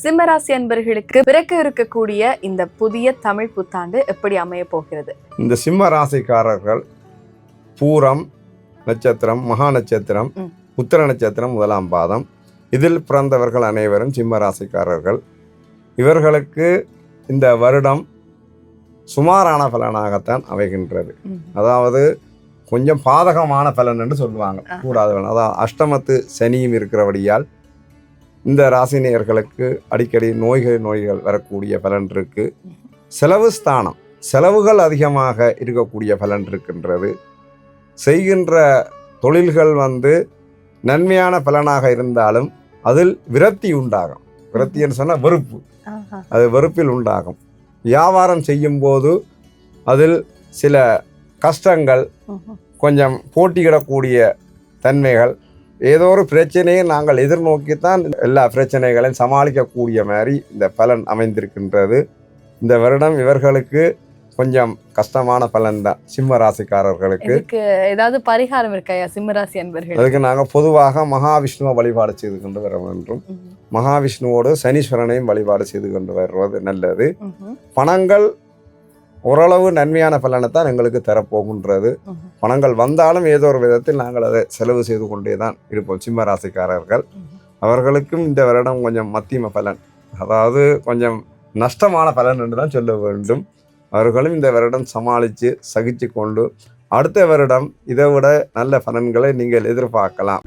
சிம்மராசி அன்பர்களுக்கு பிறக்க இருக்கக்கூடிய இந்த புதிய தமிழ் புத்தாண்டு எப்படி அமைய போகிறது? இந்த சிம்ம ராசிக்காரர்கள் பூரம் நட்சத்திரம், மகா நட்சத்திரம், உத்திர நட்சத்திரம், முதலாம் பாதம் இதில் பிறந்தவர்கள் அனைவரும் சிம்ம ராசிக்காரர்கள். இவர்களுக்கு இந்த வருடம் சுமாரான பலனாகத்தான் அமைகின்றது. அதாவது கொஞ்சம் பாதகமான பலன் என்று சொல்லுவாங்க, கூடாத பலன். அதாவது அஷ்டமத்து சனியும் இருக்கிறபடியால் இந்த ராசினியர்களுக்கு அடிக்கடி நோய்கள் வரக்கூடிய பலன் இருக்கு. செலவு ஸ்தானம், செலவுகள் அதிகமாக இருக்கக்கூடிய பலன் இருக்கின்றது. செய்கின்ற தொழில்கள் நன்மையான பலனாக இருந்தாலும் அதில் விரக்தி உண்டாகும். விரக்தின்னு சொன்னால் வெறுப்பு, அது வெறுப்பில் உண்டாகும். வியாபாரம் செய்யும் போது அதில் சில கஷ்டங்கள், கொஞ்சம் போட்டியிடக்கூடிய தன்மைகள், ஏதோ ஒரு பிரச்சனையை நாங்கள் எதிர்நோக்கித்தான் எல்லா பிரச்சனைகளையும் சமாளிக்கக்கூடிய மாதிரி இந்த பலன் அமைந்திருக்கின்றது. இந்த வருடம் இவர்களுக்கு கொஞ்சம் கஷ்டமான பலன் தான் சிம்ம ராசிக்காரர்களுக்கு. ஏதாவது பரிகாரம் இருக்கையா சிம்மராசி அன்பர்கள்? அதுக்கு நாங்கள் பொதுவாக மகாவிஷ்ணுவை வழிபாடு செய்து கொண்டு வர வேண்டும். மகாவிஷ்ணுவோடு சனீஸ்வரனையும் வழிபாடு செய்து கொண்டு வருவது நல்லது. பணங்கள் ஓரளவு நன்மையான பலனை தான் எங்களுக்கு தரப்போகின்றது. பணங்கள் வந்தாலும் ஏதோ ஒரு விதத்தில் நாங்கள் அதை செலவு செய்து கொண்டே தான் இருப்போம். சிம்ம ராசிக்காரர்கள் அவர்களுக்கும் இந்த வருடம் கொஞ்சம் மத்தியம பலன், அதாவது கொஞ்சம் நஷ்டமான பலன் என்று தான் சொல்ல வேண்டும். அவர்களும் இந்த வருடம் சமாளித்து சகிச்சு கொண்டு அடுத்த வருடம் இதை விட நல்ல பலன்களை நீங்கள் எதிர்பார்க்கலாம்.